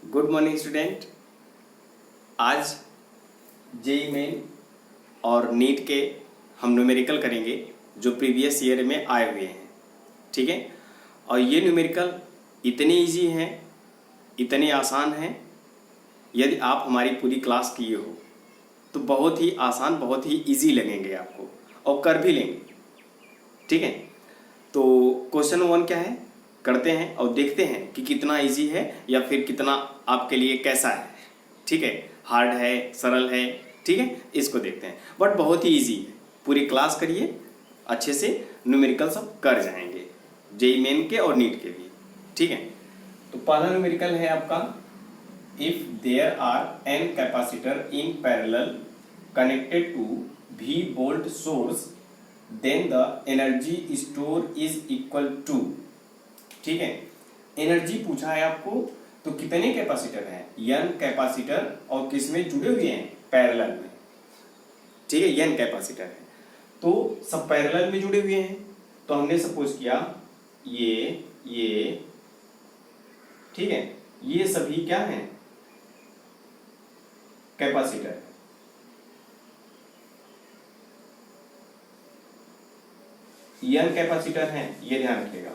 Good morning student. आज JEE main और NEET के हम न्यूमेरिकल करेंगे जो प्रीवियस ईयर में आए हुए हैं। ठीक है, और ये न्यूमेरिकल इतने इजी हैं, इतने आसान हैं, यदि आप हमारी पूरी क्लास किए हो तो बहुत ही आसान, बहुत ही इजी लगेंगे आपको और कर भी लेंगे। ठीक है, तो क्वेश्चन 1 क्या है, करते हैं और देखते हैं कि कितना इजी है या फिर कितना आपके लिए कैसा है। ठीक है, हार्ड है, सरल है। ठीक है, इसको देखते हैं, बट बहुत ही इजी है। पूरी क्लास करिए, अच्छे से न्यूमेरिकल सब कर जाएंगे, जेईई मेन के और नीट के भी। ठीक है, तो पहला न्यूमेरिकल है आपका, if there are n capacitor in parallel connected to V volt source then the energy store is equal to. ठीक है, एनर्जी पूछा है आपको, तो कितने कैपेसिटर हैं, n कैपेसिटर और किस में जुड़े हुए हैं, पैरेलल में। ठीक है, n कैपेसिटर है तो सब पैरेलल में जुड़े हुए हैं। तो हमने सपोज किया ये ठीक है, ये सभी क्या हैं, कैपेसिटर। n कैपेसिटर हैं, ये ध्यान रखिएगा,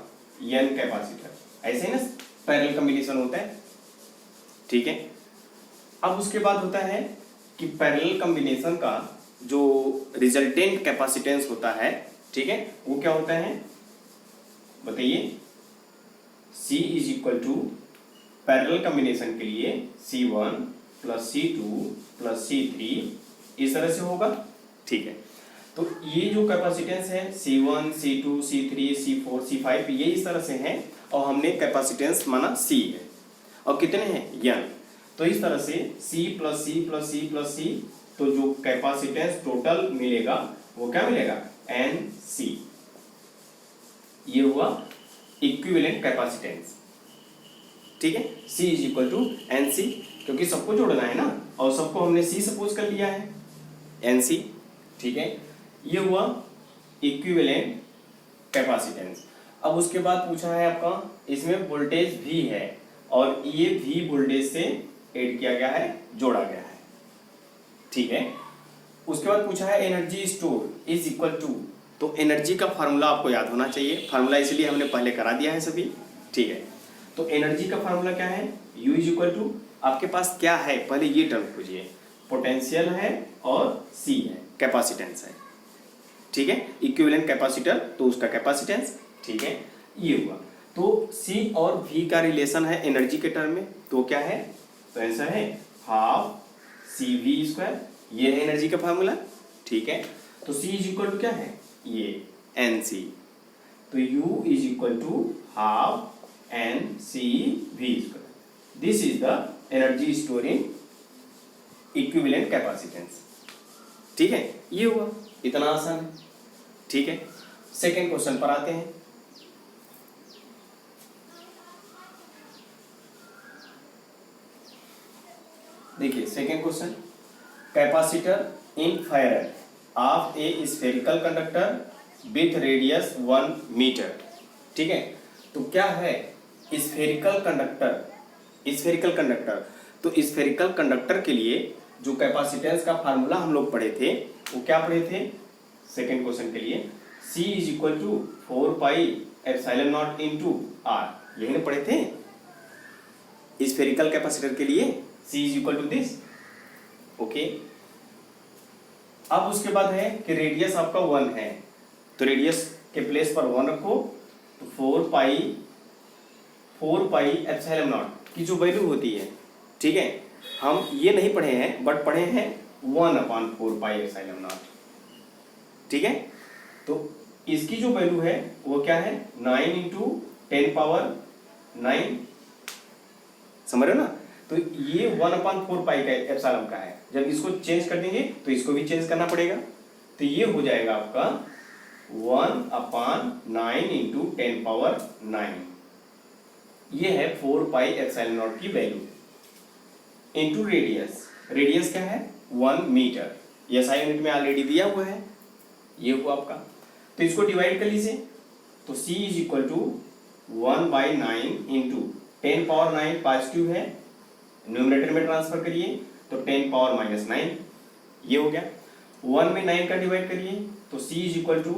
n कैपेसिटर। ऐसे ही ना पैरेलल कॉम्बिनेशन होता है। ठीक है, अब उसके बाद होता है कि पैरेलल कॉम्बिनेशन का जो रिजल्टेंट कैपेसिटेंस होता है, ठीक है, वो क्या होता है बताइए। C is equal to parallel combination के लिए C1 plus C2 plus C3 इस तरह से होगा। ठीक है, तो ये जो कैपेसिटेंस है C1, C2, C3, C4, C5 ये इस तरह से है, और हमने कैपेसिटेंस माना C है, और कितने हैं n। तो इस तरह से C plus C plus C plus C, तो जो कैपेसिटेंस टोटल मिलेगा वो क्या मिलेगा, NC। ये हुआ इक्विवेलेंट कैपेसिटेंस। ठीक है, C is equal to NC, क्योंकि सबको जोड़ना है ना, और सबको हमने C सपोज कर लिया है, NC। ठीक है, ये हुआ इक्विवेलेंट कैपेसिटेंस। अब उसके बाद पूछा है आपका, इसमें वोल्टेज V है और ये V वोल्टेज से ऐड किया गया है, जोड़ा गया है। ठीक है, उसके बाद पूछा है energy store is equal to, तो एनर्जी का फार्मूला आपको याद होना चाहिए। फार्मूला इसलिए हमने पहले करा दिया है सभी। ठीक है, तो एनर्जी का फार्मूला क्या है, U इज इक्वल टू, आपके पास क्या है पहले ये टर्म खोजिए, पोटेंशियल है और C है, कैपेसिटेंस है। ठीक है, इक्विवेलेंट कैपेसिटर तो उसका कैपेसिटेंस। ठीक है, ये हुआ। तो C और V का रिलेशन है एनर्जी के टर्म में, तो क्या है, तो ऐसा है हाफ CV², ये है एनर्जी का फार्मूला। ठीक है, तो C इज इक्वल टू क्या है, ये NC, तो U is equal to half NCV²। This is the energy store in equivalent capacitance. ठीक है, ये हुआ, इतना आसान है। ठीक है, सेकेंड क्वेश्चन पर आते हैं। देखिए second question, capacitor in farad of a spherical conductor with radius 1 metre. ठीक है, तो क्या है स्फेरिकल कंडक्टर, स्फेरिकल कंडक्टर, तो स्फेरिकल कंडक्टर के लिए जो कैपेसिटेंस का फार्मूला हम लोग पढ़े थे, वो क्या पढ़े थे सेकेंड क्वेश्चन के लिए, C is equal to 4 pi epsilon naught into R, यही ना पढ़े थे स्फेरिकल कैपेसिटर के लिए, C is equal to this. Okay, अब उसके बाद है कि रेडियस आपका 1 है, तो रेडियस के प्लेस पर 1 रखो, तो 4 पाई एप्सिलॉन नॉट की जो वैल्यू होती है, ठीक है, हम ये नहीं पढ़े हैं बट पढ़े हैं 1/4 पाई एप्सिलॉन नॉट। ठीक है, तो इसकी जो वैल्यू है वो क्या है, 9 इंटू 10 पावर 9, समझ रहे हो ना। तो ये 1/4 पाई का एप्सिलॉन का है, जब इसको चेंज कर देंगे तो इसको भी चेंज करना पड़ेगा, तो ये हो जाएगा आपका 1/9 इंटू 10 पावर 9, ये है 4 पाई एप्सिलॉन नॉट की वैल्यू इंटू रेडियस। रेडियस क्या है 1 मीटर, ये SI यूनिट में ऑलरेडी दिया हुआ है, ये हुआ आपका। तो इसको डिवाइड कर लीजिए, तो C is equal to 1/9 into 10 power 9 positive है, न्यूमरेटर में ट्रांसफर करिए तो 10 पावर माइनस 9 ये हो गया। 1 में 9 का डिवाइड करिए तो c इज इक्वल टू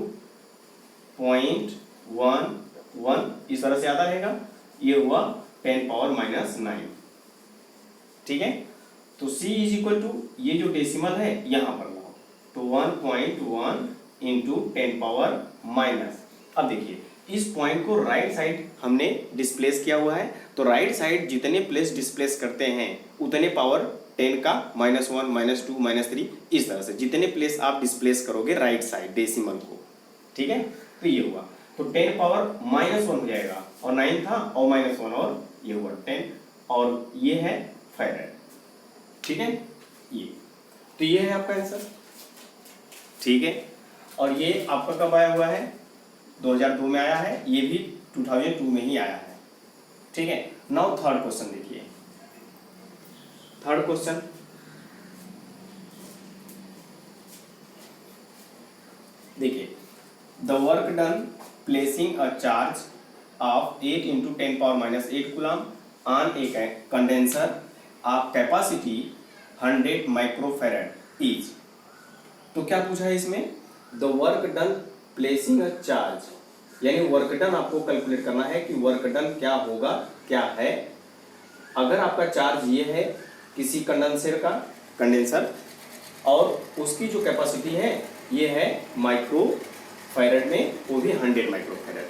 0.11 इस तरह से आता रहेगा, ये हुआ 10 पावर माइनस 9। ठीक है, तो c इज इक्वल टू ये जो डेसिमल है यहां पर लाओ तो 1.1 इंटू 10 पावर माइनस। अब देखिए इस पॉइंट को राइट साइड हमने डिस्प्लेस किया हुआ है, तो राइट साइड जितने प्लेस डिस्प्लेस करते हैं उतने पावर 10 का -1 -2 -3 इस तरह से जितने प्लेस आप डिस्प्लेस करोगे राइट साइड डेसिमल को। ठीक है, तो ये हुआ तो 10 पावर -1 हो जाएगा और 9 था और -1 और ये हुआ 10 और ये है फैराड। ठीक है, ये तो ये है आपका आंसर। ठीक है, और ये आपका कब आया हुआ है? 2002 में आया है, ये भी 2002 में ही आया है। ठीक है, नाउ थर्ड क्वेश्चन देखिए। थर्ड क्वेश्चन देखिए, the work done placing a charge of 8 into 10 power minus 8 coulomb on A condenser of capacity 100 microfarad is. तो क्या पूछा है इसमें? The work done placing a charge, यानी वर्क डन आपको calculate करना है कि वर्क डन क्या होगा, क्या है। अगर आपका चार्ज ये है किसी कंडेंसर और उसकी जो कैपेसिटी है ये है माइक्रोफैराड में, वो भी 100 माइक्रोफैराड।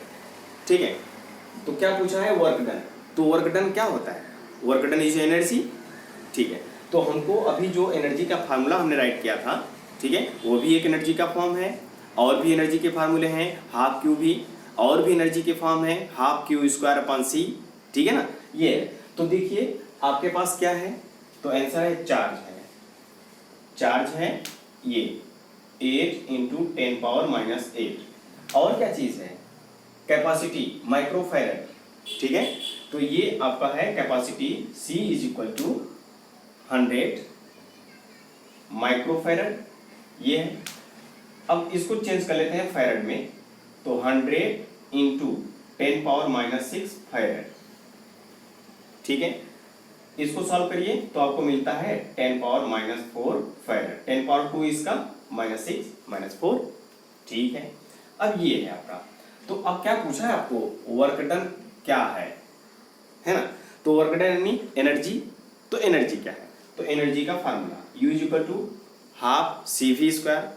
ठीक है, तो क्या पूछा है? Work done. तो वर्क डन क्या होता है? Work done is energy. ठीक है, तो हमको अभी जो एनर्जी का फार्मूला हमने राइट किया था, ठीक है, वो भी एक एनर्जी का फॉर्म है, और भी एनर्जी के फार्मूले हैं, हाफ क्यू भी और भी एनर्जी के फॉर्म है, हाफ क्यू स्क्वायर अपॉन सी। ठीक है ना, ये तो देखिए आपके पास क्या है, तो आंसर है चार्ज है। चार्ज है ये 8 इंटू 10 पावर माइनस 8, और क्या चीज है? Capacity microfarad. ठीक है, तो ये आपका है capacity C is equal to 100 microfarad, ये है। अब इसको चेंज कर लेते हैं फैराड में, तो 100 इंटू 10 पावर माइनस 6 फैराड। ठीक है, इसको सॉल्व करिए तो आपको मिलता है 10 पावर माइनस 4 फैराड। 10 पावर 2 इसका -6 -4। ठीक है, अब ये है आपका। तो अब क्या पूछा है आपको? वर्क डन क्या है ना? तो वर्क डन यानी एनर्जी। तो एनर्जी क्या है? तो एनर्जी का formula U is equal to half CV square.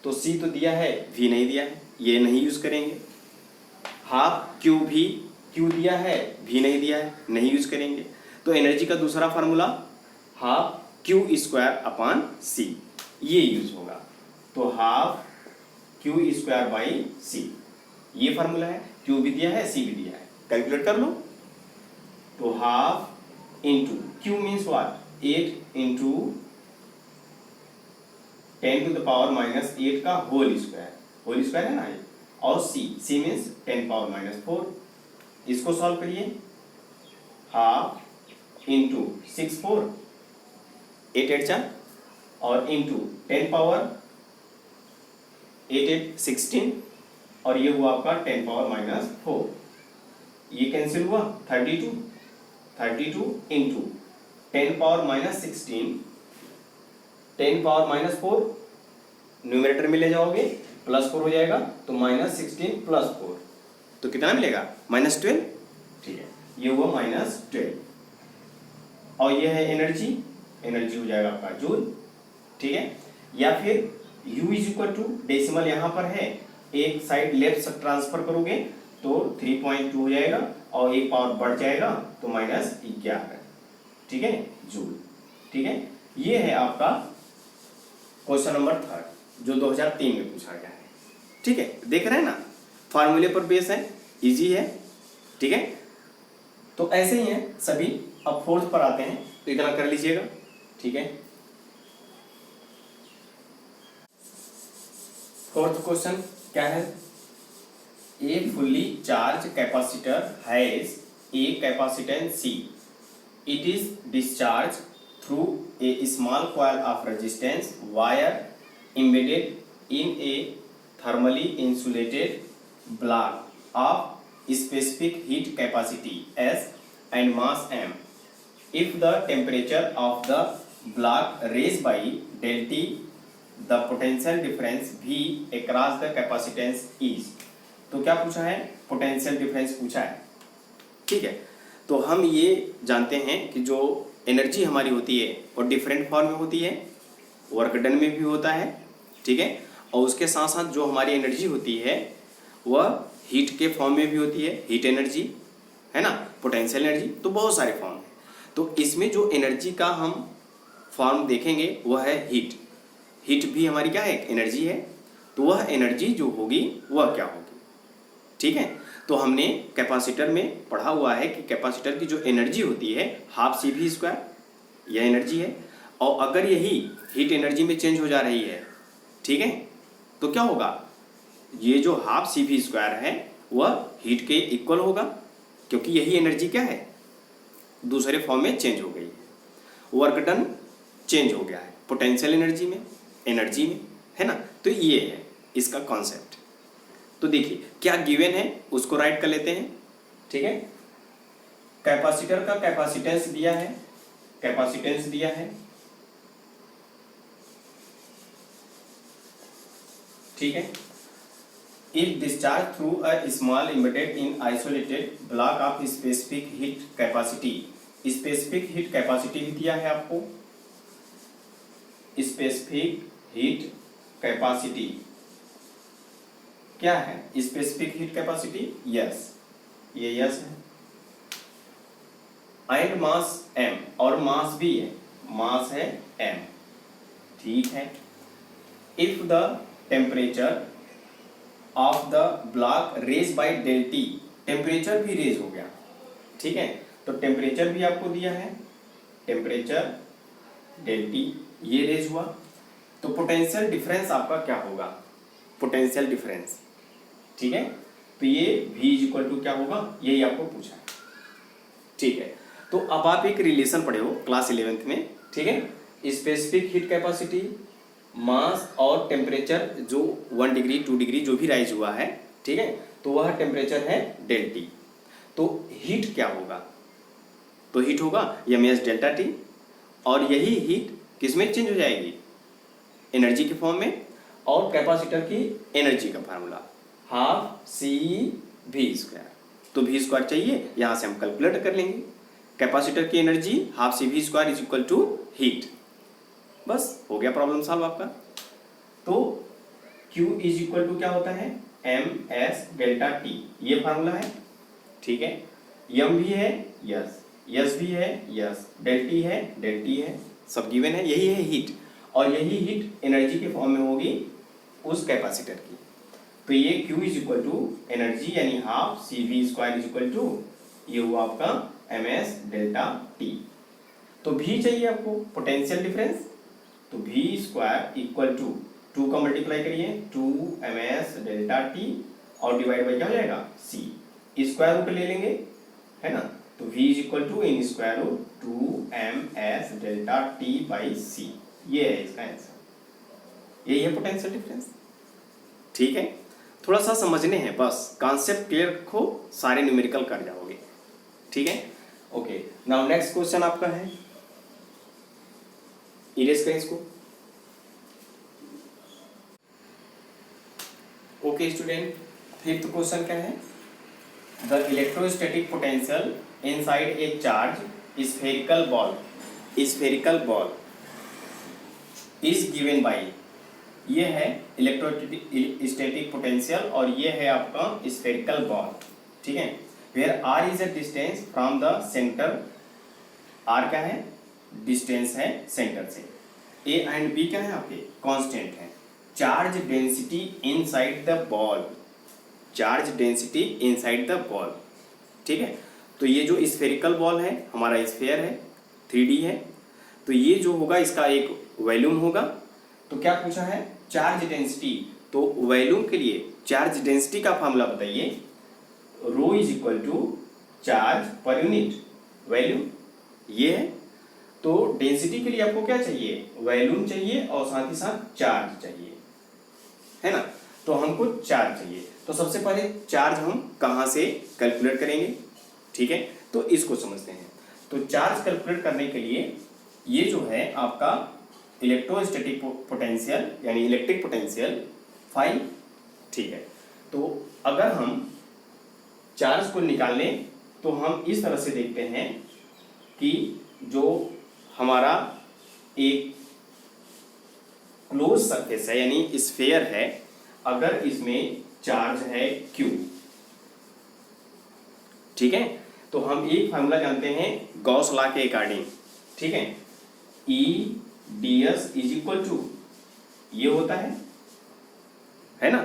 तो C तो दिया है, V नहीं दिया है, ये नहीं यूज करेंगे। हाफ QV, Q दिया है, V नहीं दिया है, नहीं यूज करेंगे। तो एनर्जी का दूसरा formula half Q square upon C, ये यूज होगा। तो half Q square by C, ये फार्मूला है। Q भी दिया है, C भी दिया है, कैलकुलेट कर लो। तो half into Q means what? 8 into 10 to the power minus 8 का होल स्क्वायर है ना ये, और C मीन्स 10 पावर माइनस 4। इसको सॉल्व करिए, हाफ इंटू 6 4 8 8 4 और इंटू 10 पावर 8 8 16 और ये हुआ आपका 10 पावर माइनस 4। ये कैंसिल हुआ, 32 into 10 power minus 16 10 power minus 4 numerator में ले जाओगे +4 हो जाएगा, तो -16 + 4 तो कितना मिलेगा? -12। ठीक है, ये हुआ -12 और ये है एनर्जी हो जाएगा आपका जूल। ठीक है, या फिर U is equal to decimal यहाँ पर है, एक साइड लेफ्ट ट्रांसफर करोगे तो 3.2 हो जाएगा और एक पावर बढ़ जाएगा तो -11। ठीक है, जूल। ठीक है, ये है आपका क्वेश्चन नंबर 3 जो 2003 में पूछा गया है। ठीक है, देख रहे हैं ना, फार्मूले पर बेस है, इजी है। ठीक है, तो ऐसे ही है सभी। अब फोर्थ पर आते हैं, तो इतना कर लीजिएगा। ठीक है, फोर्थ क्वेश्चन क्या है? A fully charge capacitor has a capacitance C. It is discharged through a small coil of resistance wire embedded in a thermally insulated block of specific heat capacity S and mass M. If the temperature of the block raise by del T the potential difference V across the capacitance is. तो क्या पूछा है, potential difference पूछा है। ठीक है, तो हम ये जानते हैं कि जो एनर्जी हमारी होती है वो डिफरेंट फॉर्म में होती है, वर्क डन में भी होता है। ठीक है, और उसके साथ साथ जो हमारी एनर्जी होती है वह हीट के फॉर्म में भी होती है, हीट एनर्जी है ना, पोटेंशियल एनर्जी, तो बहुत सारे फॉर्म है। तो इसमें जो एनर्जी का हम फॉर्म देखेंगे वह है हीट। हीट भी हमारी क्या है, एनर्जी है। तो वह एनर्जी जो होगी वह क्या होगी। ठीक है, तो हमने कैपेसिटर में पढ़ा हुआ है कि कैपेसिटर की जो एनर्जी होती है हाफ सी वी स्क्वायर, यह एनर्जी है। और अगर यही हीट एनर्जी में चेंज हो जा रही है, ठीक है, तो क्या होगा, ये जो हाफ सी वी स्क्वायर है वह हीट के इक्वल होगा, क्योंकि यही एनर्जी क्या है, दूसरे फॉर्म में चेंज हो गई है। वर्क डन चेंज हो गया है पोटेंशियल एनर्जी में, एनर्जी में, है ना। तो ये है इसका कॉन्सेप्ट। तो देखिए क्या गिवन है उसको राइट कर लेते हैं। ठीक है, कैपेसिटर का कैपेसिटेंस दिया है, कैपेसिटेंस दिया है। ठीक है, if discharge through a small embedded in isolated block of specific heat capacity, specific heat capacity भी दिया है आपको, स्पेसिफिक हीट कैपेसिटी क्या है, स्पेसिफिक हीट कैपेसिटी, यस, ये यस है। एंड मास m, और मास भी है, मास है m। ठीक है, if the temperature of the block raise by del T, temperature भी रेज हो गया। ठीक है, तो टेम्परेचर भी आपको दिया है, टेम्परेचर डेल टी ये रेज हुआ। तो पोटेंशियल डिफरेंस आपका क्या होगा, पोटेंशियल डिफरेंस। ठीक है, तो ये V इज इक्वल टू क्या होगा, यही आपको पूछा है। ठीक है, तो अब आप एक रिलेशन पढ़े हो क्लास 11th में। ठीक है, स्पेसिफिक हीट कैपेसिटी, मास और टेम्परेचर जो 1 डिग्री 2 डिग्री जो भी राइज हुआ है, ठीक है, तो वह टेम्परेचर है डेल टी। तो हीट क्या होगा, तो हीट होगा ms डेल्टा टी, और यही हीट किस में चेंज हो जाएगी, एनर्जी के फॉर्म में। और कैपेसिटर की एनर्जी का formula half C V square, तो वी स्क्वायर चाहिए, यहाँ से हम कैलकुलेट कर लेंगे। कैपेसिटर की energy half C V square is equal to heat, बस हो गया प्रॉब्लम सॉल्व आपका। तो Q इज इक्वल टू क्या होता है, ms डेल्टा टी, ये फार्मूला है। ठीक है, m भी है, यस, यस भी है, यस, डेल टी है, डेल टी है, सब गिवन है। यही है हीट, और यही हीट एनर्जी के फॉर्म में होगी उस कैपेसिटर की। तो ये Q is equal to energy यानी half C V square is equal to, ये हुआ आपका ms डेल्टा टी। तो V चाहिए आपको, पोटेंशियल डिफरेंस, तो V स्क्वायर इक्वल टू 2 का मल्टीप्लाई करिए 2 ms डेल्टा टी, और डिवाइड बाई क्या हो जाएगा C, स्क्वायर रूट ले लेंगे, है ना। तो V is equal to in square root 2 ms delta T by C, ये है इसका आंसर, यही है पोटेंशियल डिफरेंस। ठीक है, थोड़ा सा समझने हैं बस, कॉन्सेप्ट क्लियर रखो, सारे न्यूमेरिकल कर जाओगे। ठीक है, ओके। नाउ नेक्स्ट क्वेश्चन आपका है, इरेज करें इसको। ओके स्टूडेंट, फिफ्थ क्वेश्चन क्या है, the electrostatic potential inside a charge spherical ball, spherical ball is given by, ये है इलेक्ट्रोस्टैटिक पोटेंशियल, और ये है आपका स्फेरिकल बॉल। ठीक है, where r is a distance from the centre, r क्या है, डिस्टेंस है सेंटर से। a एंड b क्या है आपके, कांस्टेंट है। Charge density inside the ball, charge density inside the ball. ठीक है, तो ये जो स्फेरिकल बॉल है हमारा स्फेयर है, 3D है, तो ये जो होगा इसका एक वॉल्यूम होगा। तो क्या पूछा है, चार्ज डेंसिटी, तो वॉल्यूम के लिए चार्ज डेंसिटी का फॉर्मूला बताइए, rho is equal to charge पर यूनिट वॉल्यूम, ये है। तो डेंसिटी के लिए आपको क्या चाहिए, वॉल्यूम चाहिए, और साथ ही साथ चार्ज चाहिए, है ना। तो हमको चार्ज चाहिए, तो सबसे पहले चार्ज हम कहाँ से कैलकुलेट करेंगे। ठीक है, तो इसको समझते हैं। तो चार्ज कैलकुलेट करने के लिए ये जो है आपका इलेक्ट्रोस्टैटिक पोटेंशियल यानी इलेक्ट्रिक पोटेंशियल फाई, ठीक है। तो अगर हम चार्ज को निकाल लें तो हम इस तरह से देखते हैं कि जो हमारा एक क्लोज सरफेस है यानी स्फेयर है, अगर इसमें चार्ज है Q, ठीक है, तो हम एक फार्मूला जानते हैं गॉस लॉ के अकॉर्डिंग, ठीक है, E ds is equal to ये होता है ना,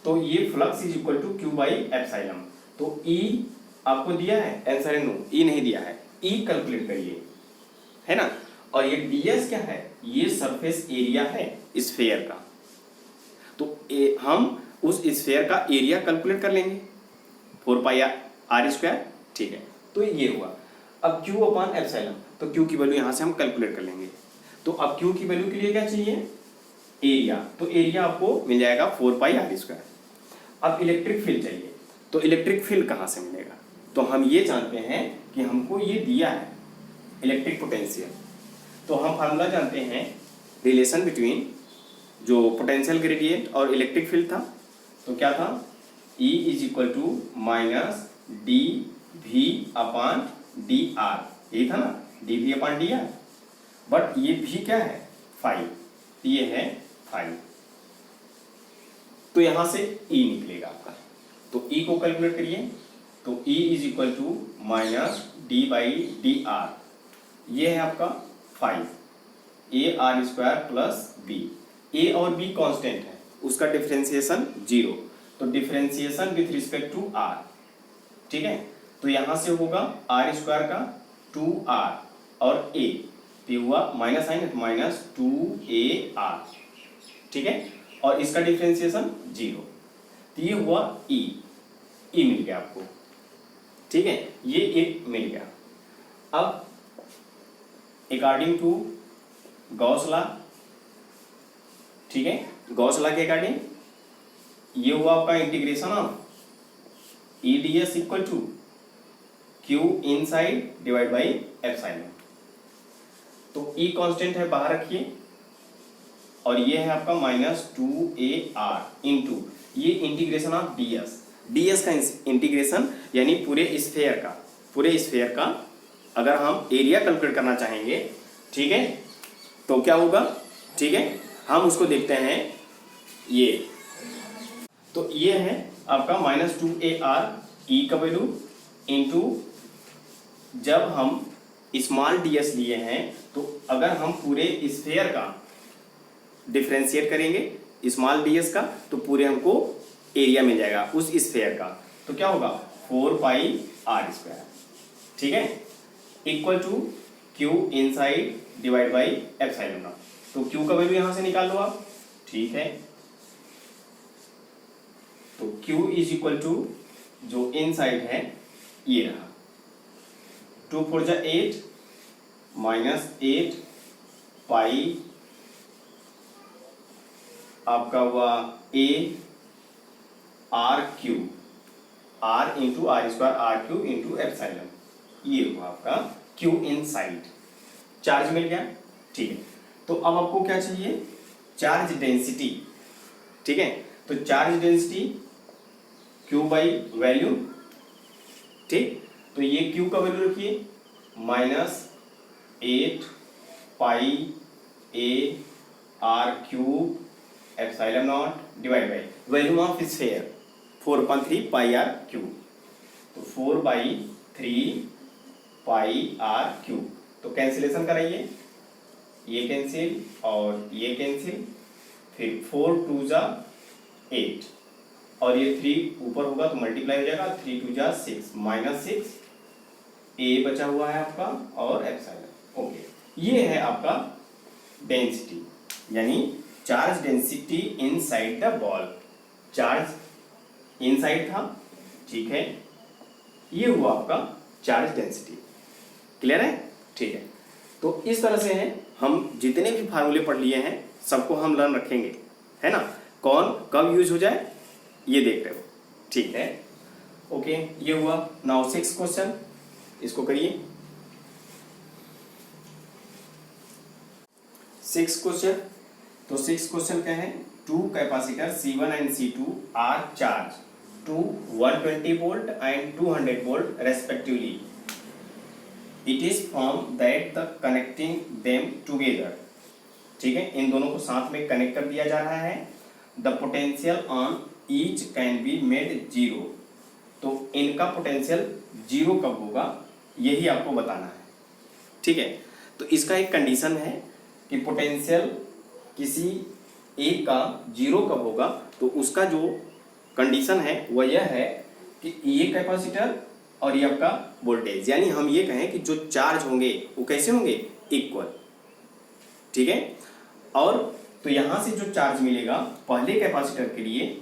तो ये flux is equal to Q by epsilon. तो E आपको दिया है आंसर, नो E नहीं दिया है, E कैलकुलेट करिए, है ना। और ये ds क्या है, ये सरफेस एरिया है स्फेयर का, तो हम उस स्फेयर का एरिया कैलकुलेट कर लेंगे 4 पाई r स्क्वायर, ठीक है। तो ये हुआ। अब Q अपॉन एप्सिलॉन, तो Q की वैल्यू यहाँ से हम कैलकुलेट कर लेंगे। तो अब Q की वैल्यू के लिए क्या चाहिए, एरिया, तो एरिया आपको मिल जाएगा 4 पाई r स्क्वायर। अब इलेक्ट्रिक फील्ड चाहिए, तो इलेक्ट्रिक फील्ड कहाँ से मिलेगा, तो हम ये जानते हैं कि हमको ये दिया है इलेक्ट्रिक पोटेंशियल, तो हम फार्मूला जानते हैं रिलेशन बिटवीन जो पोटेंशियल ग्रेडियंट और इलेक्ट्रिक फील्ड था, तो क्या था, E is equal to minus D V upon D R, यही था ना, D V upon D R, but ये भी क्या है 5, ये है 5, तो यहां से E निकलेगा आपका, तो E को कैलकुलेट करिए, तो E is equal to minus D by D R, ये है आपका 5 A R square plus B, A और बी कांस्टेंट है, उसका डिफरेंशिएशन 0, तो differentiation with respect to R, ठीक है, तो यहां से होगा आर स्क्वायर का 2r और a, तो ये हुआ माइनस साइन माइनस 2ar, ठीक है, और इसका डिफरेंशिएशन 0, तो ये हुआ E मिल गया आपको, ठीक है, ये एक मिल गया। अब अकॉर्डिंग टू गॉस लॉ, ठीक है, गॉस लॉ के अकॉर्डिंग ये हुआ आपका integration of E ds equal to Q inside divide by epsilon, तो E कांस्टेंट है बाहर रखिए, और ये है आपका माइनस 2ar इंटू ये इंटीग्रेशन ऑफ ds का इंटीग्रेशन यानी पूरे स्फेयर का अगर हम एरिया कैलकुलेट करना चाहेंगे, ठीक है, तो क्या होगा, ठीक है, हम उसको देखते हैं, ये तो ये है आपका माइनस 2ar E का वैल्यू इंटू जब हम स्मॉल ds लिए हैं, तो अगर हम पूरे स्फेयर का डिफरेंशिएट करेंगे स्मॉल ds का, तो पूरे हमको एरिया मिल जाएगा उस स्फेयर का, तो क्या होगा 4 पाई r स्क्वायर, ठीक है, equal to Q inside divide by epsilon naught, तो Q का वैल्यू यहां से निकाल लो आप, ठीक है, तो Q इज इक्वल टू जो इनसाइड है ये रहा 2 4 जा 8 माइनस 8 पाई आपका हुआ A R cube, R into R square R cube into epsilon, ये हुआ आपका Q इनसाइड, चार्ज मिल गया, ठीक है। तो अब आपको क्या चाहिए, चार्ज डेंसिटी, ठीक है, तो charge density Q by value, ठीक, तो ये Q का वैल्यू रखिए minus 8 pi A R cube epsilon naught divide by value of sphere 4/3 pi R cube, तो 4/3 पाई आर क्यूब, तो कैंसिलेशन कराइए, ये कैंसिल और ये कैंसिल, फिर 4 2 जा 8 और ये 3 ऊपर होगा तो मल्टीप्लाई हो जाएगा, 3 2 जा 6 माइनस 6 A बचा हुआ है आपका और एप्सिलॉन, ओके, ये है आपका डेंसिटी यानी charge density inside the ball, charge inside था, ठीक है, ये हुआ आपका चार्ज डेंसिटी, क्लियर है, ठीक है। तो इस तरह से है, हम जितने भी फार्मूले पढ़ लिए हैं सबको हम लर्न रखेंगे, है ना, कौन कब यूज हो जाए ये देख रहे हो, ठीक है, ओके, ये हुआ। नाउ 6th क्वेश्चन, इसको करिए, 6 क्वेश्चन। तो 6 क्वेश्चन क्या है, 2 capacitor C1 and C2 are charge to 120 volt and 200 volt respectively. It is from that the connecting them together. ठीक है, इन दोनों को साथ में कनेक्ट कर दिया जा रहा है। The potential on each can be made zero. तो इनका पोटेंशियल जीरो कब होगा यही आपको बताना है। ठीक है, तो इसका एक कंडीशन है कि पोटेंशियल किसी एक का जीरो कब होगा, तो उसका जो कंडीशन है वह यह है कि ये कैपेसिटर और ये आपका वोल्टेज, यानी हम ये कहें कि जो चार्ज होंगे वो कैसे होंगे, इक्वल। ठीक है, और तो यहां से जो चार्ज मिलेगा पहले कैपेसिटर के लिए,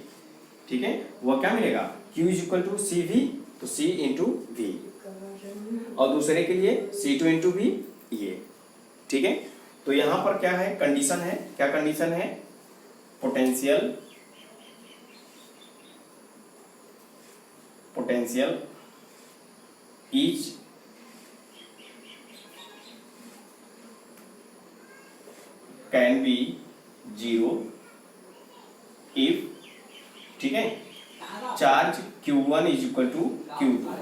ठीक है, वह क्या मिलेगा, Q is equal to C V, तो C इंटू वी, और दूसरे के लिए C2 इंटू वी ये। ठीक है, तो यहां पर क्या है, कंडीशन है, क्या कंडीशन है, potential is can be zero if, ठीक है, charge Q1 is equal to Q2।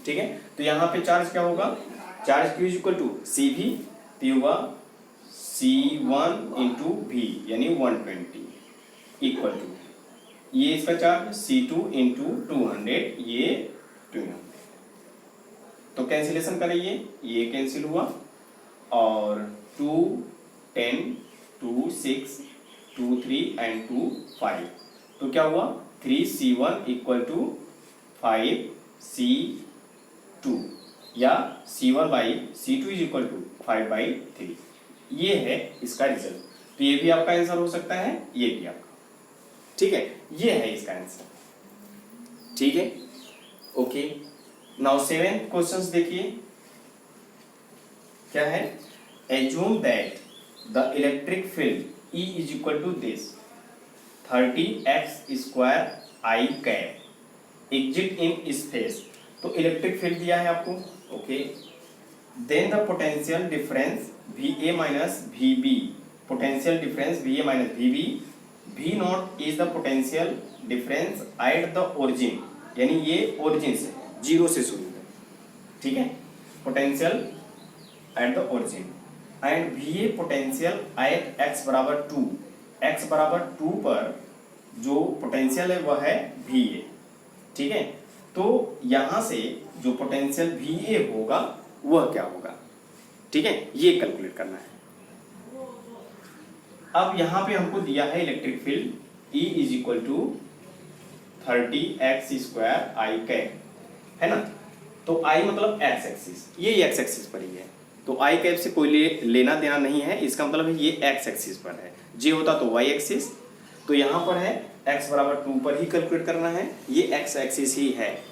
ठीक है, तो यहां पे चार्ज क्या होगा, charge Q is equal to CV, तो होगा C1 इंटू V यानी 120 इक्वल टू ये इसका चार्ज C2 इंटू 200 ये 200। तो कैंसिलेशन करेंगे, ये कैंसिल हुआ और 2 10 2 6 2 3 एंड 2 5, तो क्या हुआ 3C1 इक्वल टू 5C2 या C1 by C2 is equal to 5/3। ये है इसका रिजल्ट। तो ये भी आपका आंसर हो सकता है, ये भी आपका। ठीक है, ये है इसका आंसर। ठीक है, ओके। नाउ 7 क्वेश्चंस देखिए क्या है, assume that the electric field E is equal to this 30x square I cap exist in space. तो इलेक्ट्रिक फील्ड दिया है आपको, okay. Then the potential difference VA minus VB, potential difference VA minus VB, V naught is the potential difference at the origin, यानी ये origin से zero से शुरू है। ठीक है, potential eight the origin and VA potential at x बराबर 2, x बराबर 2 पर जो पोटेंशियल है वह है VA। ठीक है, तो यहां से जो पोटेंशियल VA होगा वह क्या होगा, ठीक है, ये कैलकुलेट करना है। अब यहां पे हमको दिया है electric field E is equal to 30x square I cap, है ना। तो I मतलब x एक्सिस, ये x एक्सिस पर ही है, तो I कैप से कोई लेना देना नहीं है, इसका मतलब है ये x एक्सिस पर है, J होता तो y एक्सिस। तो यहाँ पर है x बराबर 2 पर ही कैलकुलेट करना है, ये x एक्सिस ही है।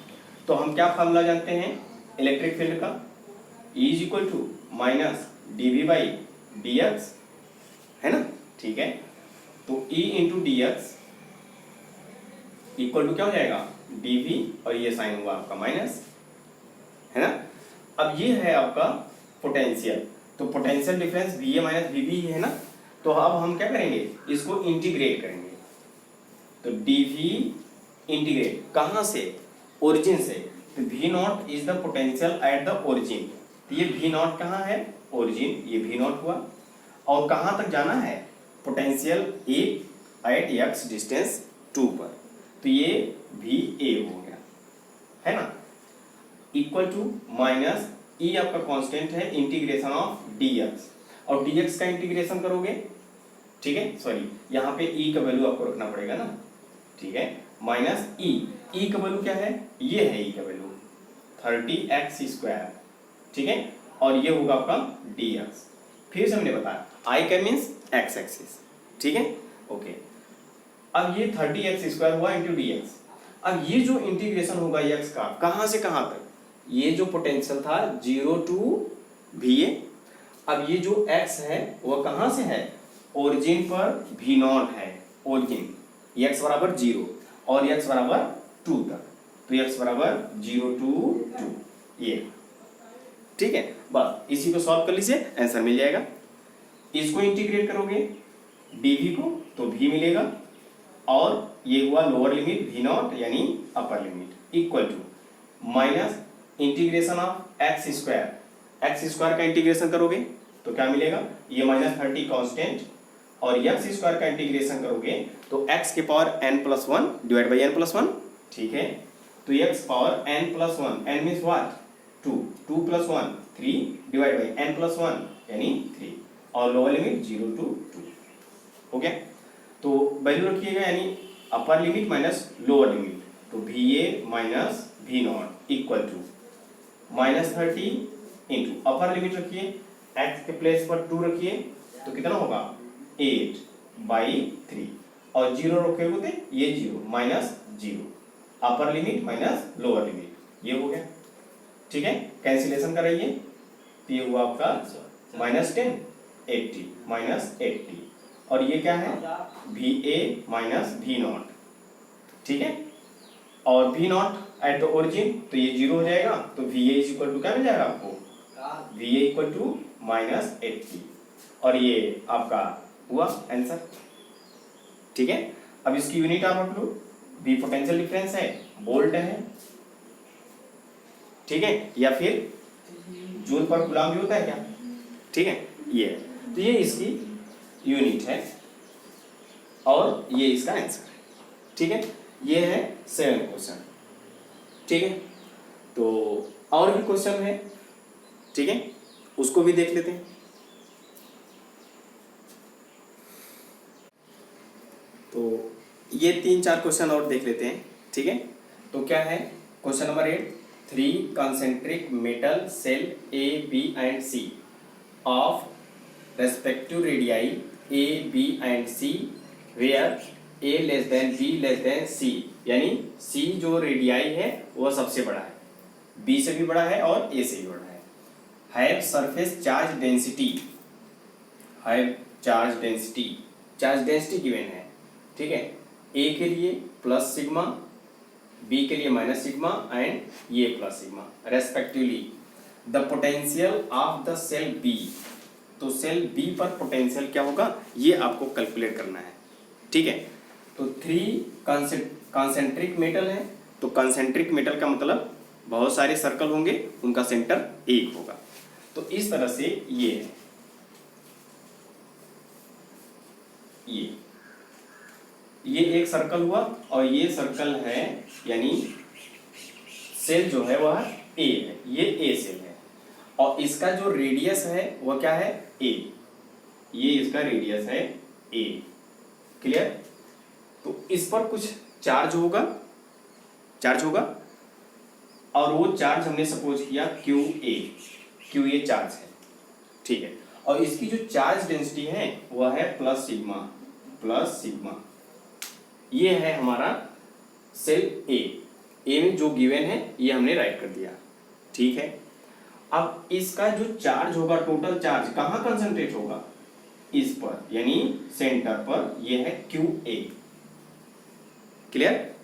तो हम क्या फार्मूला जानते हैं इलेक्ट्रिक फील्ड का, E is equal to minus dV by dx, है ना। ठीक है, तो E into D X equal to क्या हो जाएगा dV, और ये साइन हुआ आपका माइनस, है ना। अब ये है आपका पोटेंशियल, तो potential difference VA minus VB ही है ना। तो अब हम क्या करेंगे, इसको इंटीग्रेट करेंगे। तो dV इंटीग्रेट कहाँ से, ओरिजिन से, तो V naught is the potential at the origin. तो ये V नॉट कहाँ है, ओरिजिन, ये V नॉट हुआ, और कहाँ तक जाना है, potential A at x distance 2 पर, तो ये VA हो गया, है ना, इक्वल टू माइनस E आपका कांस्टेंट है, इंटीग्रेशन ऑफ dx, और dx का इंटीग्रेशन करोगे, ठीक है, सॉरी यहाँ पे E का वैल्यू आपको रखना पड़ेगा ना, ठीक है, माइनस E का वैल्यू क्या है, ये है E का वैल्यू 30x स्क्वायर, ठीक है, और ये होगा आपका dx। फिर से हमने बताया I का मीन्स x एक्सिस, ठीक है, ओके। अब ये 30x स्क्वायर हुआ इंटू dx। अब ये जो इंटीग्रेशन होगा x का कहाँ से कहाँ तक, ये जो पोटेंशियल था 0 टू VA, अब ये जो x है वह कहाँ से है, ओरिजिन पर V नॉट है, ओरिजिन x बराबर 0 और x बराबर 2 तक, तो x बराबर 0 टू 2 ये, ठीक है। बस इसी को सॉल्व कर लीजिए, आंसर मिल जाएगा। इसको इंटीग्रेट करोगे dv को तो v मिलेगा, और ये हुआ लोअर लिमिट v नॉट यानी upper limit equal to minus integration of X square का इंटीग्रेशन करोगे तो क्या मिलेगा, ये -30 कांस्टेंट, और एक्स स्क्वायर का इंटीग्रेशन करोगे तो x के power n+1 divide by n+1, ठीक है। तो x power n+1, n means what 2, 2 + 1 3 divide by n+1 यानी 3, और लोअर लिमिट 0 to 2 हो गया। तो वैल्यू रखिएगा यानी upper limit minus lower limit, तो VA minus V naught equal to -30 into upper limit रखिए, x के प्लेस पर 2 रखिए तो कितना होगा 8/3, और 0 रखोगे तो ये 0 -0, अपर लिमिट माइनस लोअर लिमिट, ये हो गया, ठीक है। कैंसिलेशन कराइए तो ये हुआ आपका -10 80 -80, और ये क्या है VA माइनस V नॉट, ठीक है, और V not at the origin तो ये 0 हो जाएगा, तो VA इक्वल टू क्या मिल जाएगा आपको, VA इक्वल टू -80, और ये आपका हुआ आंसर, ठीक है। अब इसकी यूनिट आप रख लो, V पोटेंशियल डिफरेंस है, वोल्ट है, ठीक है, या फिर जूल पर कूलम्ब भी होता है क्या, ठीक है, ये तो ये इसकी यूनिट है और ये इसका आंसर है, ठीक है। ये है 7 क्वेश्चन, ठीक है। तो और भी क्वेश्चन है, ठीक है, उसको भी देख लेते हैं। तो ये 3-4 क्वेश्चन और देख लेते हैं, ठीक है। तो क्या है question number 8, 3 concentric metal cell A, B and C of respective radii A, B and C where A less than B less than C, यानी C जो रेडियाई है वह सबसे बड़ा है, B से भी बड़ा है और A से भी बड़ा है। Have surface charge density, have charge density given है, ठीक है। A के लिए प्लस सिग्मा, B के लिए माइनस सिग्मा एंड ये plus sigma respectively. The potential of the cell B, तो सेल B पर पोटेंशियल क्या होगा ये आपको कैलकुलेट करना है, ठीक है। तो 3 कॉन्सेंट्रिक मेटल है, तो कॉन्सेंट्रिक मेटल का मतलब बहुत सारे सर्कल होंगे, उनका सेंटर एक होगा, तो इस तरह से ये है, ये एक सर्कल हुआ और ये सर्कल है, यानी सेल जो है वह A है, ये A सेल है, और इसका जो रेडियस है वह क्या है A, ये इसका रेडियस है A, क्लियर। तो इस पर कुछ चार्ज होगा और वो चार्ज हमने सपोज किया QA चार्ज है, ठीक है, और इसकी जो चार्ज डेंसिटी है वह है प्लस सिग्मा, ये है हमारा सेल A में जो गिवन है ये हमने राइट कर दिया, ठीक है। अब इसका जो चार्ज होगा, टोटल चार्ज कहाँ कंसंट्रेट होगा, इस पर यानी सेंटर पर, ये है QA, क्लियर,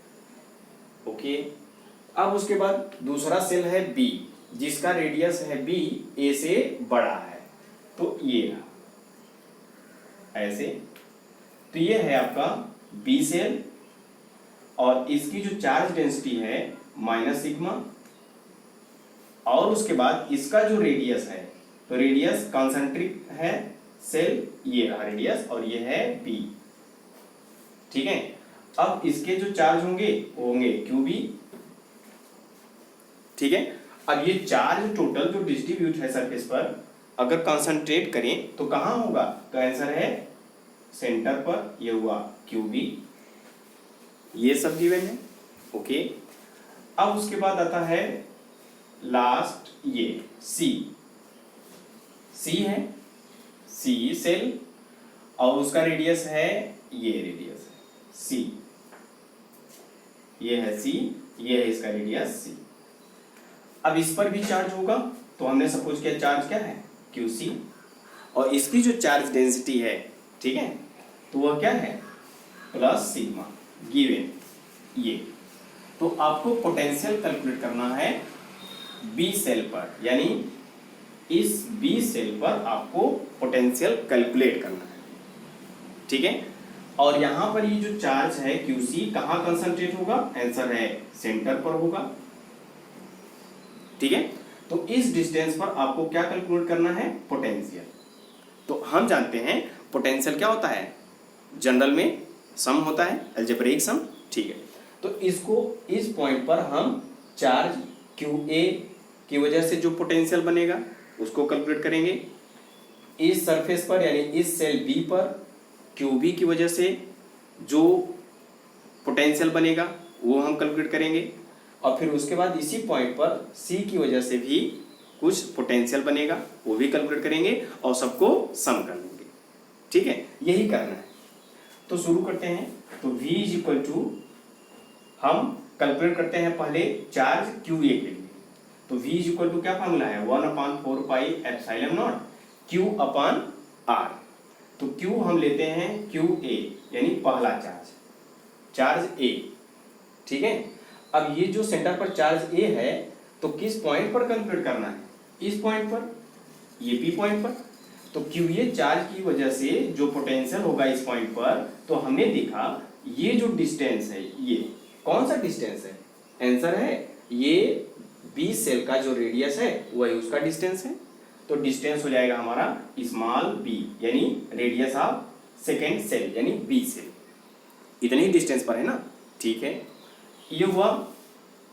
ओके। अब उसके बाद दूसरा सेल है B, जिसका रेडियस है B A से बड़ा है, तो ये ऐसे, तो ये है आपका B सेल, और इसकी जो चार्ज डेंसिटी है माइनस सिग्मा, और उसके बाद इसका जो रेडियस है, तो रेडियस कॉन्सेंट्रिक है सेल, ये रहा रेडियस, और ये है B, ठीक है। अब इसके जो चार्ज होंगे वो होंगे QB, ठीक है। अब ये चार्ज टोटल जो डिस्ट्रीब्यूट है सरफेस पर, अगर कंसंट्रेट करें तो कहाँ होगा, तो आंसर है सेंटर पर, ये हुआ QB, ये सब गिवन है, ओके। अब उसके बाद आता है लास्ट ये C है, C सेल, और उसका रेडियस है, ये रेडियस है C, ये है C, ये है इसका रेडियस C। अब इस पर भी चार्ज होगा, तो हमने सपोज किया चार्ज क्या है QC, और इसकी जो चार्ज डेंसिटी है, ठीक है, तो वह क्या है प्लस सिग्मा गिवन, ये। तो आपको पोटेंशियल कैलकुलेट करना है B सेल पर, यानी इस बी सेल पर आपको पोटेंशियल कैलकुलेट करना है, ठीक है। और यहां पर ये जो चार्ज है QC कहां कंसंट्रेट होगा, आंसर है सेंटर पर होगा, ठीक है। तो इस डिस्टेंस पर आपको क्या कैलकुलेट करना है, पोटेंशियल। तो हम जानते हैं पोटेंशियल क्या होता है, जनरल में सम होता है, अलजेब्रिक सम, ठीक है। तो इसको इस पॉइंट पर हम चार्ज QA की वजह से जो पोटेंशियल बनेगा उसको कैलकुलेट करेंगे, इस सरफेस पर यानी इस सेल B पर QB की वजह से जो पोटेंशियल बनेगा वो हम कैलकुलेट करेंगे, और फिर उसके बाद इसी पॉइंट पर C की वजह से भी कुछ पोटेंशियल बनेगा वो भी कैलकुलेट करेंगे और सबको सम कर लेंगे, ठीक है। यही करना है। तो शुरू करते हैं। तो V इज इक्वल टू, हम कैलकुलेट करते हैं पहले चार्ज QA के लिए। तो V इज इक्वल टू क्या फार्मूला है, 1/4 पाई epsilon not Q upon R। तो Q हम लेते हैं QA यानी पहला चार्ज A, ठीक है। अब ये जो सेंटर पर चार्ज A है तो किस पॉइंट पर कैलकुलेट करना है, इस पॉइंट पर, ये P पॉइंट पर। तो QA चार्ज की वजह से जो पोटेंशियल होगा इस पॉइंट पर, तो हमने देखा ये जो डिस्टेंस है, ये कौन सा डिस्टेंस है, आंसर है ये B सेल का जो रेडियस है वही उसका डिस्टेंस है। तो डिस्टेंस हो जाएगा हमारा स्मॉल b यानी रेडियस ऑफ सेकेंड सेल यानी B सेल, इतने ही डिस्टेंस पर है ना, ठीक है। ये हुआ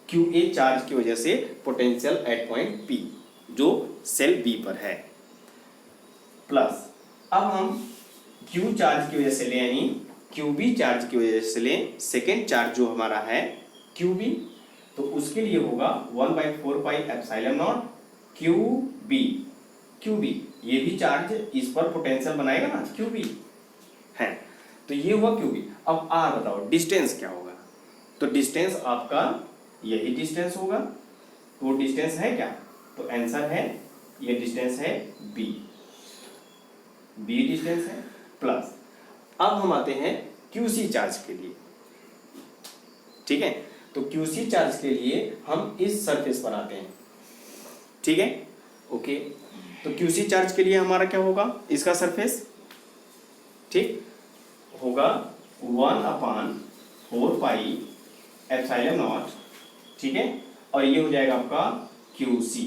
QA चार्ज की वजह से पोटेंशियल एट पॉइंट P जो सेल B पर है, प्लस अब हम Q चार्ज की वजह से ले यानी QB चार्ज की वजह से ले सेकेंड चार्ज जो हमारा है QB, तो उसके लिए होगा 1/4 पाई एप्सिलॉन नॉट QB ये भी चार्ज इस पर पोटेंशियल बनाएगा ना, QB है। तो ये हुआ QB। अब R बताओ डिस्टेंस क्या होगा, तो डिस्टेंस आपका यही डिस्टेंस होगा। वो डिस्टेंस है क्या, तो आंसर है ये डिस्टेंस है B डिस्टेंस है, प्लस अब हम आते हैं QC चार्ज के लिए, ठीक है। तो QC चार्ज के लिए हम इस सरफेस पर आते हैं, ठीक है, ओके। तो QC चार्ज के लिए हमारा क्या होगा, इसका सरफेस ठीक होगा 1/4 पाई एप्सिलॉन नॉट, ठीक है, और ये हो जाएगा आपका QC,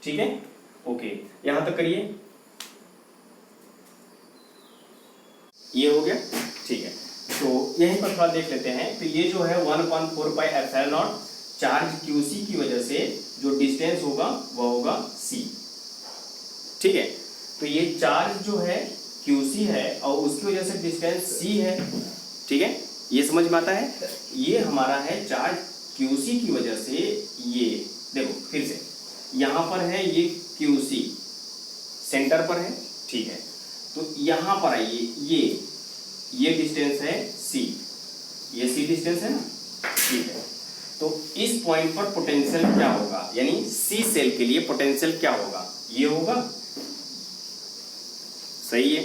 ठीक है, ओके। यहां तक करिए, ये हो गया, ठीक है। तो यहीं पर थोड़ा देख लेते हैं। तो ये जो है 1/4 पाई एप्सिलॉन नॉट चार्ज QC की वजह से जो डिस्टेंस होगा वह होगा C, ठीक है। तो ये चार्ज जो है QC है और उसकी वजह से डिस्टेंस C है, ठीक है, ये समझ में आता है। ये हमारा है चार्ज QC की वजह से, ये देखो फिर से यहां पर है ये QC सेंटर पर है, ठीक है। तो यहां पर आइए, ये डिस्टेंस है C, ये C डिस्टेंस है ना, ठीक है। तो इस पॉइंट पर पोटेंशियल क्या होगा, यानी C सेल के लिए पोटेंशियल क्या होगा, ये होगा, सही है,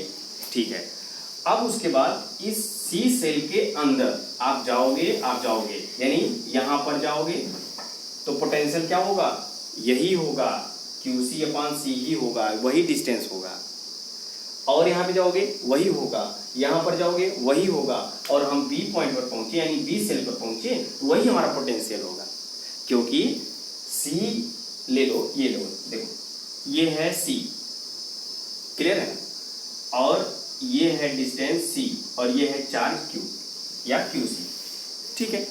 ठीक है। अब उसके बाद इस C सेल के अंदर आप जाओगे यानी यहां पर जाओगे तो पोटेंशियल क्या होगा, यही होगा, QC/C ही होगा, वही डिस्टेंस होगा। और यहाँ पे जाओगे वही होगा, यहाँ पर जाओगे वही होगा, और हम B पॉइंट पर पहुंचे यानी B सेल पर पहुंचे तो वही हमारा पोटेंशियल होगा, क्योंकि C ले लो, ये लो, देखो ये है C, क्लियर है, और ये है डिस्टेंस C और ये है चार्ज Q या QC, ठीक है।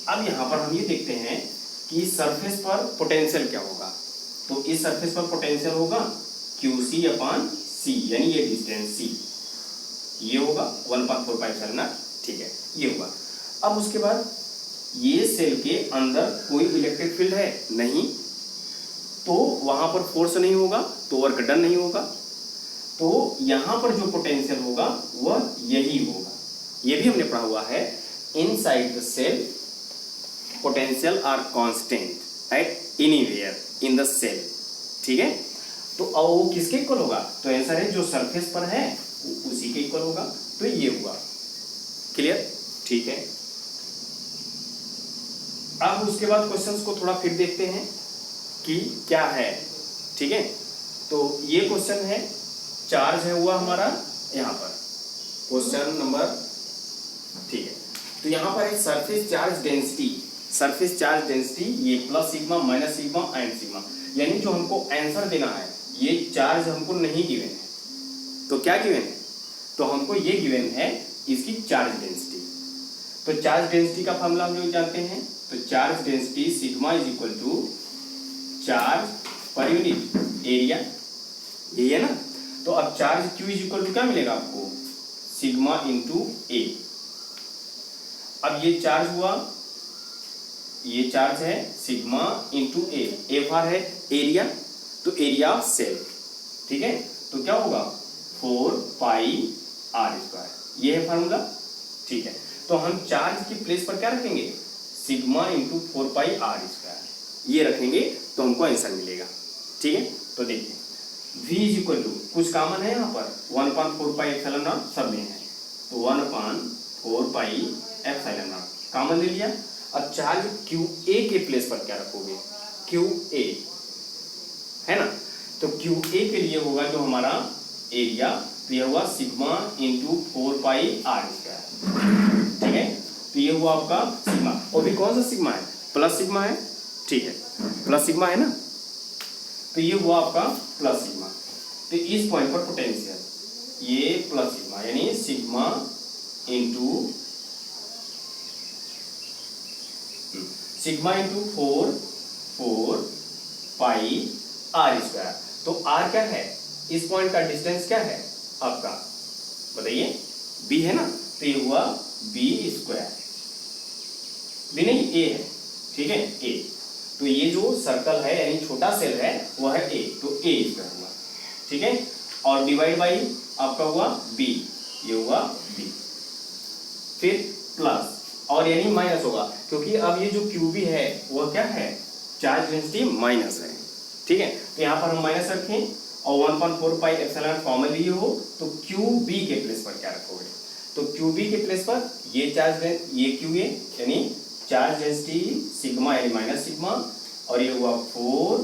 अब यहाँ पर हम ये देखते हैं कि इस सरफेस पर पोटेंशियल क्या होगा, तो इस सरफेस पर पोटेंशियल होगा QC/C यानी ये डिस्टेंस C, ये होगा 1/4 पाई एप्सिलॉन नॉट, ठीक है, ये होगा। अब उसके बाद ये सेल के अंदर कोई इलेक्ट्रिक फील्ड है नहीं, तो वहां पर फोर्स नहीं होगा, तो वर्क डन नहीं होगा, तो यहां पर जो पोटेंशियल होगा वह यही होगा। ये भी हमने पढ़ा हुआ है, inside the cell potential are constant at anywhere in the cell, ठीक है। तो अब वो किसके इक्वल होगा, तो आंसर है जो सरफेस पर है उसी के इक्वल होगा, तो ये हुआ, क्लियर, ठीक है। अब उसके बाद क्वेश्चंस को थोड़ा फिर देखते हैं कि क्या है, ठीक है। तो ये क्वेश्चन है, चार्ज है हुआ हमारा यहाँ पर क्वेश्चन नंबर, ठीक है। तो यहाँ पर है surface charge density, surface charge density ये plus sigma minus sigma and sigma, यानी जो हमको आंसर देना है ये चार्ज हमको नहीं गिवन है, तो क्या गिवन है, तो हमको ये गिवन है इसकी चार्ज डेंसिटी। तो चार्ज डेंसिटी का फॉर्मूला हम लोग जानते हैं, तो charge density sigma is equal to charge पर यूनिट एरिया, यही है ना। तो अब charge Q is equal to क्या मिलेगा आपको, सिग्मा इंटू ए। अब ये चार्ज हुआ, ये चार्ज है sigma into A, A for है एरिया, तो एरिया ऑफ सेल, ठीक है। तो क्या होगा 4 पाई आर स्क्वायर, ये है फार्मूला, ठीक है। तो हम चार्ज की प्लेस पर क्या रखेंगे, sigma into 4 pi R square, ये रखेंगे तो हमको आंसर मिलेगा, ठीक है। तो देखिए V इज इक्वल टू, कुछ कॉमन है यहाँ पर 1/4 पाई एप्सिलॉन नॉट सब में है, तो 1/4 पाई एप्सिलॉन नॉट कॉमन ले लिया। अब चार्ज QA के प्लेस पर क्या रखोगे, QA है ना, तो QA के लिए होगा जो हमारा एरिया, तो यह हुआ sigma into 4 pi R square, ठीक है। तो ये हुआ आपका सिग्मा, और भी कौन सा सिग्मा है, प्लस सिग्मा है, ठीक है, प्लस सिग्मा है ना, तो ये हुआ आपका प्लस सिग्मा। तो इस पॉइंट पर पोटेंशियल ये प्लस सिग्मा, यानी sigma into sigma into 4 pi R square. तो आर क्या है, इस पॉइंट का डिस्टेंस क्या है आपका, बताइए, बी है ना, तो ये हुआ बी स्क्वायर, बी नहीं ए है, ठीक है, ए। तो ये जो सर्कल है यानी छोटा सेल है वो है ए, तो ए स्क्वायर हुआ, ठीक है। और डिवाइड बाई आपका हुआ बी, ये हुआ बी, फिर प्लस और यानी माइनस होगा, क्योंकि अब ये जो QB है वो क्या है, चार्ज डेंसिटी माइनस है, ठीक है। तो यहाँ पर हम माइनस रखें और 1/4 पाई एप्सिलॉन कॉमन लिए हो, तो QB के प्लेस पर क्या रखोगे, तो QB के प्लेस पर ये चार्ज, ये QA यानी चार्ज डेंसिटी सिग्मा यानी माइनस सिग्मा, और ये हुआ 4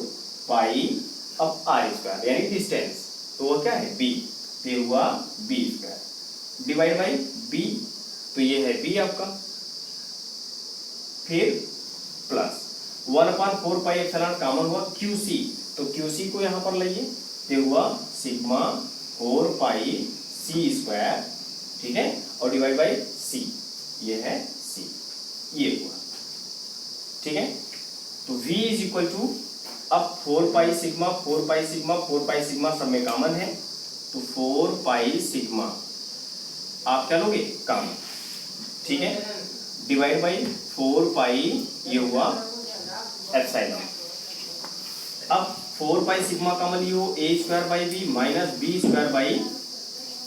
पाई अब आर स्क्वायर यानी डिस्टेंस, तो वो क्या है B, तो ये हुआ B square divide by B, तो ये है B आपका, फिर प्लस 1/4 पाई एप्सिलॉन कॉमन हुआ QC, तो QC को यहाँ पर लाइए, तो हुआ सिग्मा 4 पाई C स्क्वायर, ठीक है, और डिवाइड बाई C, ये है C, ये हुआ, ठीक है। तो V इज इक्वल टू, अब 4 pi sigma 4 pi sigma 4 pi sigma सब में कॉमन है, तो 4 पाई सिग्मा आप क्या लोगे कॉमन, ठीक है, डिवाइड बाई 4 पाई, ये हुआ एप्सिलॉन। अब 4 पाई सिग्मा कॉमन ये हो A square by B minus B square by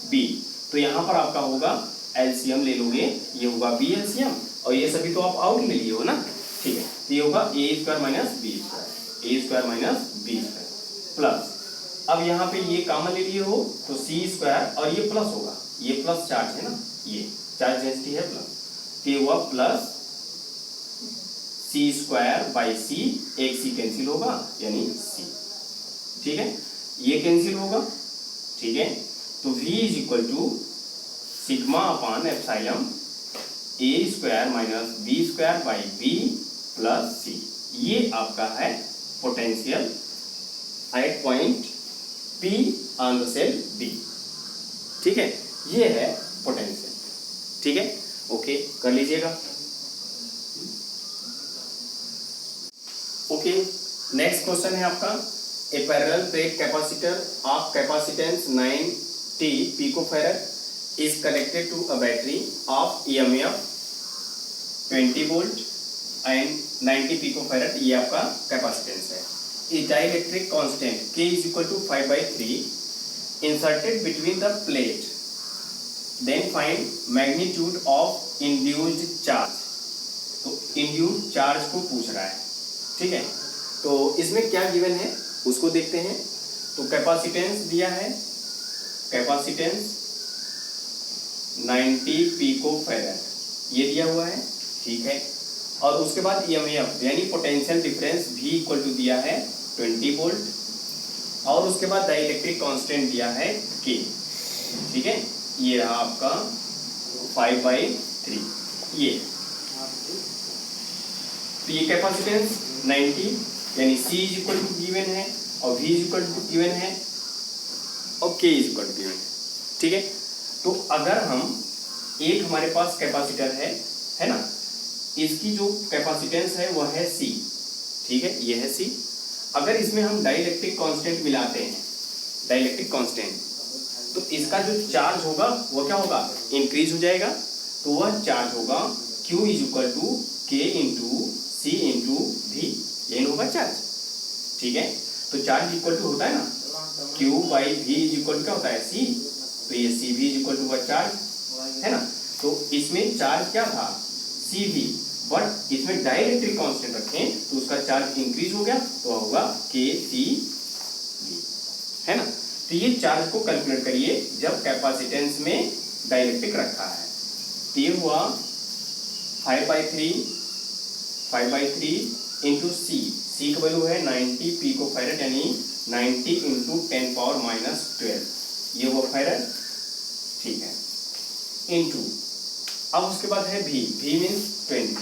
B, तो यहाँ पर आपका होगा एलसीएम ले लोगे, ये होगा बी एलसीएम, और ये सभी तो आप आउट ले लिए हो ना, ठीक है। तो ये होगा A square minus B square, A square minus B square plus, अब यहाँ पे ये कॉमन ले लिए हो तो सी स्क्वायर, और ये प्लस होगा, ये प्लस चार्ज है ना, ये चार्ज डेंसिटी है प्लस, तो ये हुआ प्लस सी स्क्वायर बाई सी, एक सी कैंसिल होगा यानी सी, ठीक है, ये कैंसिल होगा, ठीक है। तो V is equal to sigma upon epsilon A square minus B square by B plus C, ये आपका है potential at point P on the cell B, ठीक है, ये है पोटेंशियल, ठीक है, ओके कर लीजिएगा। ओके, नेक्स्ट क्वेश्चन है आपका, a parallel plate capacitor of capacitance 90 picofarad is connected to a battery of EMF 20 volt and 90 picofarad, ये आपका कैपेसिटेंस है। A dielectric constant K is equal to 5/3 inserted between the plate, then find magnitude of induced charge. तो induced charge को पूछ रहा है, ठीक है। तो इसमें क्या गिवन है उसको देखते हैं। तो कैपेसिटेंस दिया है, कैपेसिटेंस 90 पिकोफैरड ये दिया हुआ है, ठीक है, और उसके बाद EMF यानी potential difference V equal to दिया है 20 वोल्ट और उसके बाद डाइलेक्ट्रिक कांस्टेंट दिया है K, ठीक है। ये रहा आपका 5/3 ये। तो ये कैपेसिटेंस 90 यानी C is equal to given है और V is equal to given है और K is equal to given है, ठीक है। तो अगर हम एक हमारे पास कैपेसिटर है ना, इसकी जो कैपेसिटेंस है वह है C, ठीक है, ये है C। अगर इसमें हम डाइलेक्ट्रिक कांस्टेंट मिलाते हैं, डाइलेक्ट्रिक कांस्टेंट, तो इसका जो चार्ज होगा वो क्या होगा, इंक्रीज हो जाएगा। तो वह चार्ज होगा Q is equal to K into C into V, ये होगा चार्ज, ठीक है। तो चार्ज इक्वल टू होता है ना Q by V is equal to क्या होता है C, तो ये CV इज इक्वल टू वह चार्ज है ना। तो इसमें चार्ज क्या था CV, बट इसमें डाइलेक्ट्रिक कांस्टेंट रखें तो उसका चार्ज इंक्रीज हो गया तो होगा KCV, है ना। तो ये चार्ज को कैलकुलेट करिए जब कैपेसिटेंस में डाइलेक्ट्रिक रखा है। तो ये हुआ 5/3 इंटू C का वैल्यू है 90 पिकोफैरेड यानी 90 इंटू 10⁻⁻12, ये हुआ फैरेड, ठीक है, इंटू अब उसके बाद है V मीन्स 20,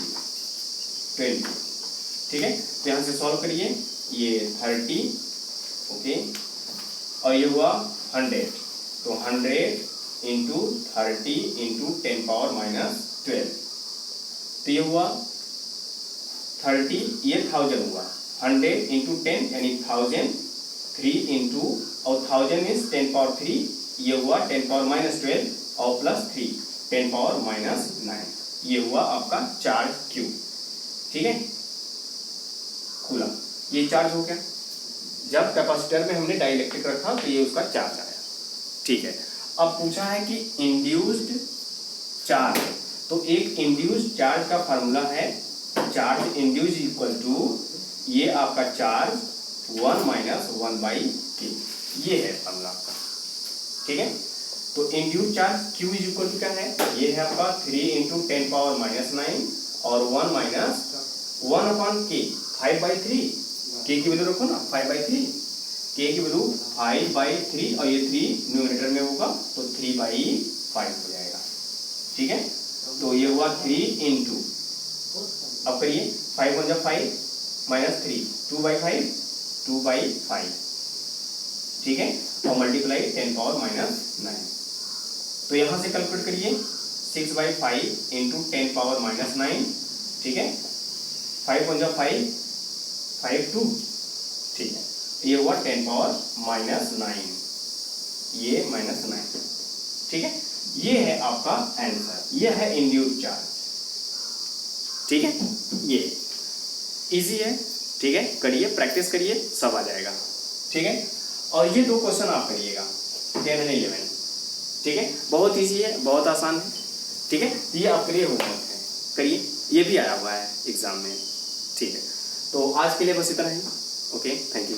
ठीक है। तो यहाँ से सॉल्व करिए, ये 30, ओके, और ये हुआ 100, तो 100 इंटू 30 इंटू 10⁻⁻12, तो ये हुआ 30, ये 1000 हुआ, 100 इंटू 10 यानी 1000, 3 इंटू और 1000 मीन्स 10⁻3, ये हुआ 10⁻12 और प्लस 3 10⁻⁹, ये हुआ आपका चार्ज Q, ठीक है, कूलम। ये चार्ज हो गया जब कैपेसिटर में हमने डाइलेक्ट्रिक रखा तो ये उसका चार्ज आया, ठीक है। अब पूछा है कि इंड्यूस्ड चार्ज, तो एक इंड्यूस्ड चार्ज का फार्मूला है चार्ज इंड्यूस इक्वल टू ये आपका चार्ज 1 - 1/k, ये है फार्मूला आपका, ठीक है। तो induced charge Q is equal to क्या है, ये है आपका 3 इंटू 10⁻⁹ और 1 - 1/k 5/3, k की वैल्यू रखो ना 5/3, k की वैल्यू 5/3 और ये 3 न्यूमरेटर में होगा तो 3/5 हो जाएगा, ठीक है। तो ये हुआ 3 इंटू, अब करिए 5 × 5 -3 2/5 2/5, ठीक है, और मल्टीप्लाई 10⁻⁹। तो यहां से कैलकुलेट करिए 6/5 इंटू 10⁻⁹, ठीक है, 5 × 5 5 2, ठीक है, ये हुआ 10⁻⁹, ये -9, ठीक है। ये है आपका आंसर, ये है इंड्यूस्ड चार्ज, ठीक है। ये इजी है, ठीक है, करिए, प्रैक्टिस करिए, सब आ जाएगा, ठीक है। और ये 2 क्वेश्चन आप करिएगा 10 और 11, ठीक है, बहुत इजी है, बहुत आसान है, ठीक है। ये आपके लिए होमवर्क है, करिए, ये भी आया हुआ है एग्जाम में, ठीक है। तो आज के लिए बस इतना ही, ओके, थैंक यू।